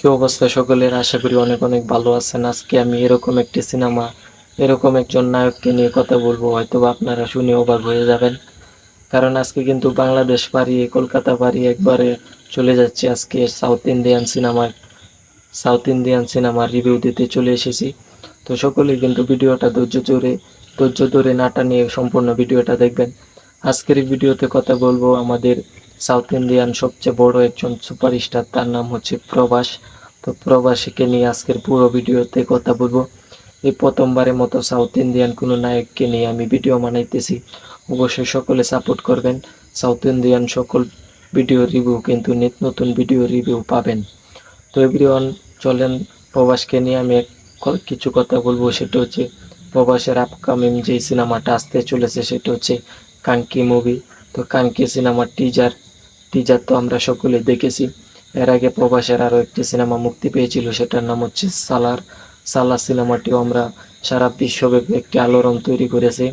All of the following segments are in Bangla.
কি অবস্থা সকলের? আশা করি অনেক অনেক ভালো আছেন। আজকে আমি এরকম একটি সিনেমা, এরকম একজন নায়ককে নিয়ে কথা বলবো, হয়তো আপনারা শুনে অবাক হয়ে যাবেন। কারণ আজকে কিন্তু বাংলাদেশ পাড়িয়ে কলকাতা পাড়িয়ে একবারে চলে যাচ্ছে। আজকে সাউথ ইন্ডিয়ান সিনেমার রিভিউ দিতে চলে এসেছি। তো সকলেই কিন্তু ভিডিওটা ধৈর্য ধরে নাটা নিয়ে সম্পূর্ণ ভিডিওটা দেখবেন। আজকের এই ভিডিওতে কথা বলবো আমাদের সাউথ ইন্ডিয়ান সবচেয়ে বড় একজন সুপারস্টার, তার নাম হচ্ছে প্রভাস। তো প্রভাসীকে নিয়ে আজকের পুরো ভিডিওতে কথা বলবো। এই প্রথমবারের মতো সাউথ ইন্ডিয়ান কোনো নায়ককে নিয়ে আমি ভিডিও বানাইতেছি। অবশ্যই সকলে সাপোর্ট করবেন। সাউথ ইন্ডিয়ান সকল ভিডিও রিভিউ কিন্তু নিত্য নতুন ভিডিও রিভিউ পাবেন। তো এভরিওয়ান, চলেন প্রভাসকে নিয়ে আমি কিছু কথা বলবো। সেটা হচ্ছে প্রভাসের আপকামিং যে সিনেমাটা আসতে চলেছে সেটা হচ্ছে কাঙ্কি মুভি। তো কাঙ্কি সিনেমার টিজার তো আমরা সকলে দেখেছি। এর আগে প্রভাসের আরও একটি সিনেমা মুক্তি পেয়েছিল, সেটার নাম হচ্ছে সালার। সালার সিনেমাটিও আমরা সারা বিশ্বব্যাপী একটি আলোড়ন তৈরি করেছে।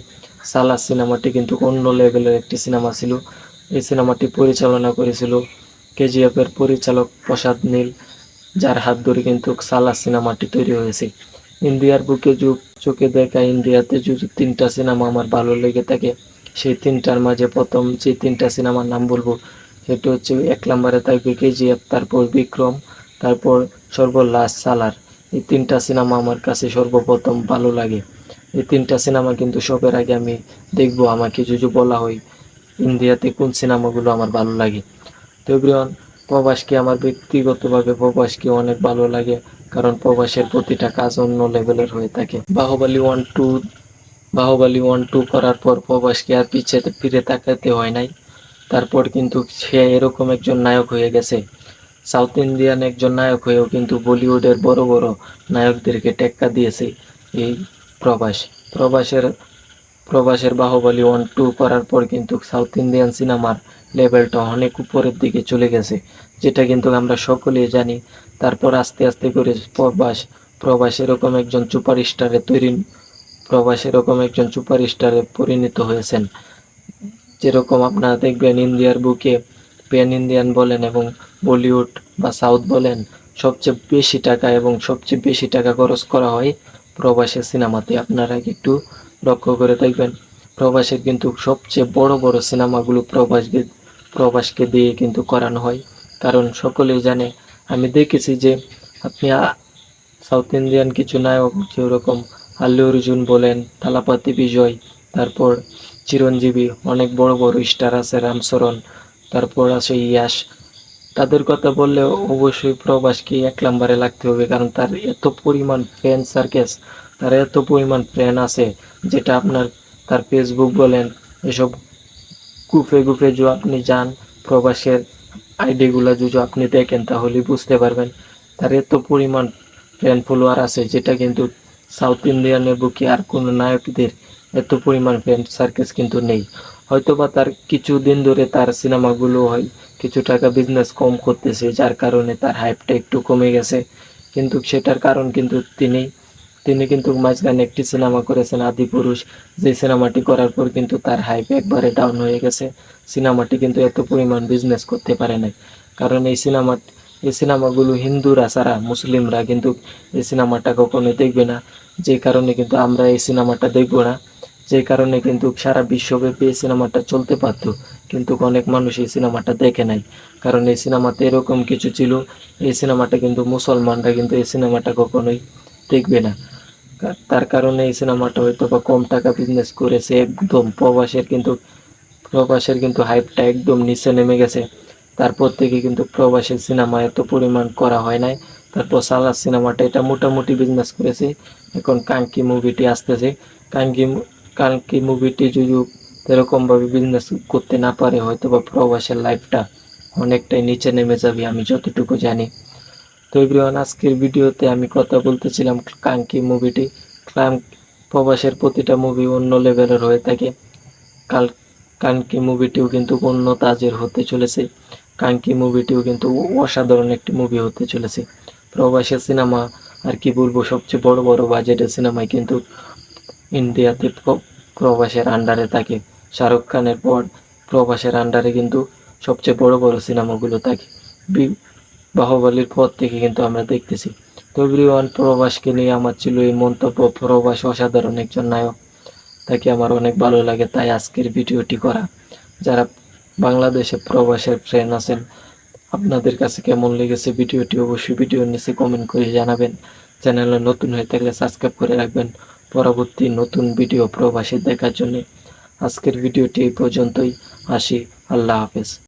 সালার সিনেমাটি কিন্তু অন্য লেভেলের একটি সিনেমা ছিল। এই সিনেমাটি পরিচালনা করেছিল কেজিএফের পরিচালক প্রসাদ নীল, যার হাত ধরে কিন্তু সালার সিনেমাটি তৈরি হয়েছে। ইন্ডিয়ার বুকে চোখে দেখা ইন্ডিয়াতে যদি তিনটা সিনেমা আমার ভালো লেগে থাকে, সেই তিনটার মাঝে প্রথম যে তিনটা সিনেমার নাম বলবো সেটা হচ্ছে, এক নম্বরে থাকবে কেজিএফ, তারপর বিক্রম, তারপর সর্বলাস্ট সালার। এই তিনটা সিনেমা আমার কাছে সর্বপ্রথম ভালো লাগে। এই তিনটা সিনেমা কিন্তু সবের আগে আমি দেখবো। আমাকে যদি বলা হয় ইন্ডিয়াতে কোন সিনেমাগুলো আমার ভালো লাগে, তো এভরিওয়ান, প্রবাসকে অনেক ভালো লাগে। কারণ প্রবাসের প্রতিটা কাজ অন্য লেভেলের হয়ে থাকে। বাহুবলী 1-2 করার পর প্রবাসকে আর পিছে ফিরে তাকাতে হয় নাই। তারপর কিন্তু সে এরকম একজন নায়ক হয়ে গেছে। সাউথ ইন্ডিয়ান একজন নায়ক হয়েও কিন্তু বলিউডের বড় বড় নায়কদেরকে টেক্কা দিয়েছে এই প্রবাস। প্রবাসের প্রবাসের বাহুবলী 1-2 করার পর কিন্তু সাউথ ইন্ডিয়ান সিনেমার লেভেলটা অনেক উপরের দিকে চলে গেছে, যেটা কিন্তু আমরা সকলেই জানি। তারপর আস্তে আস্তে করে প্রবাস এরকম একজন সুপারস্টারে পরিণত হয়েছেন। যেরকম আপনারা দেখবেন ইন্ডিয়ার বুকে প্যান ইন্ডিয়ান বলেন এবং বলিউড বা সাউথ বলেন, সবচেয়ে বেশি টাকা খরচ করা হয় প্রবাসের সিনেমাতে। আপনারা একটু লক্ষ্য করে দেখবেন, প্রবাসের কিন্তু সবচেয়ে বড় বড় সিনেমাগুলো প্রবাসকে দিয়ে কিন্তু করানো হয়। কারণ সকলেই জানে, আমি দেখেছি যে আপনি সাউথ ইন্ডিয়ান কিছু নায়ক যেরকম আল্লু অর্জুন বলেন, থালাপাতি বিজয়, তারপর চিরঞ্জীবী, অনেক বড় বড় স্টার আছে, রামচরণ, তারপর আছে ইয়াশ। তাদের কথা বললে অবশ্যই প্রবাসকে এক নম্বরে লাগতে হবে। কারণ তার এত পরিমাণ ফ্যান সার্কেস, তার এত পরিমাণ ফ্যান আছে, যেটা আপনার তার ফেসবুক বলেন, এসব গুফে গুফে যে আপনি যান, প্রবাসের আইডিগুলো যদি আপনি দেখেন তাহলে বুঝতে পারবেন তার এত পরিমাণ ফ্যান ফলোয়ার আছে, যেটা কিন্তু সাউথ ইন্ডিয়ানের বুকে আর কোনো নায়কদের এত পরিমাণ ফ্যান সার্কেস কিন্তু নেই। হয়তোবা তার কিছুদিন ধরে তার সিনেমাগুলো হয় কিছু টাকা বিজনেস কম করতেছে, যার কারণে তার হাইপটা একটু কমে গেছে। কিন্তু সেটার কারণ কিন্তু তিনি কিন্তু মাঝখানে একটি সিনেমা করেছেন আদিপুরুষ, যে সিনেমাটি করার পর কিন্তু তার হাইপ একবারে ডাউন হয়ে গেছে। সিনেমাটি কিন্তু এত পরিমাণ বিজনেস করতে পারে নাই। কারণ এই সিনেমাগুলো হিন্দুরা ছাড়া মুসলিমরা কিন্তু এই সিনেমাটা কখনোই দেখবে না। যে কারণে কিন্তু আমরা এই সিনেমাটা দেখবো না। যে কারণে কিন্তু সারা বিশ্বব্যাপী এই সিনেমাটা চলতে পারতো, কিন্তু অনেক মানুষ এই সিনেমাটা দেখে নাই। কারণ এই সিনেমাতে এরকম কিছু ছিল, এই সিনেমাটা কিন্তু মুসলমানরা কিন্তু এই সিনেমাটা কখনোই দেখবে না। তার কারণে এই সিনেমাটা হয়তো বা কম টাকা বিজনেস করেছে। একদম প্রবাসের কিন্তু হাইপটা একদম নিচে নেমে গেছে। তারপর থেকে কিন্তু প্রবাসের সিনেমা এত পরিমাণ করা হয় নাই। তারপর সালার সিনেমাটা এটা মোটামুটি বিজনেস করেছে। এখন কাঙ্কি মুভিটি আসতেছে। কাঙ্কি কাঙ্কি মুভিটি যদি এরকমভাবে বিজনেস করতে না পারে, হয়তো বা প্রবাসের লাইফটা অনেকটাই নিচে নেমে যাবে, আমি যতটুকু জানি। তো এভরিওয়ান, আজকের ভিডিওতে আমি কথা বলতেছিলাম কাঙ্কি মুভিটি। প্রবাসের প্রতিটা মুভি অন্য লেভেলের হয়ে থাকে। কাল কাঙ্কি মুভিটিও কিন্তু অন্য তাজের হতে চলেছে। কাঙ্কি মুভিটিও কিন্তু অসাধারণ একটি মুভি হতে চলেছে। প্রবাসের সিনেমা আর কি বলবো, সবচেয়ে বড় বড় বাজেটের সিনেমায় কিন্তু ইন্ডিয়াতে প্রবাসের আন্ডারে থাকে। শাহরুখ খানের পর প্রবাসের আন্ডারে কিন্তু সবচেয়ে বড় বড় সিনেমাগুলো থাকে। বাহুবলীর পর থেকে কিন্তু আমরা দেখতেছি। তো এভরিওয়ান, প্রবাসকে নিয়ে আমার ছিল এই মন্তব্য। প্রবাস অসাধারণ একজন নায়ক, তাকে আমার অনেক ভালো লাগে, তাই আজকের ভিডিওটি করা। যারা বাংলাদেশে প্রবাসের ফ্রেন্ড আছেন, আপনাদের কাছে কেমন লেগেছে ভিডিওটি অবশ্যই ভিডিওর নিচে কমেন্ট করে জানাবেন। চ্যানেলে নতুন হয়ে থাকলে সাবস্ক্রাইব করে রাখবেন পরবর্তী নতুন ভিডিও প্রবাসী দেখার জন্য। আজকের ভিডিওটি এই পর্যন্তই। আসি, আল্লাহ হাফেজ।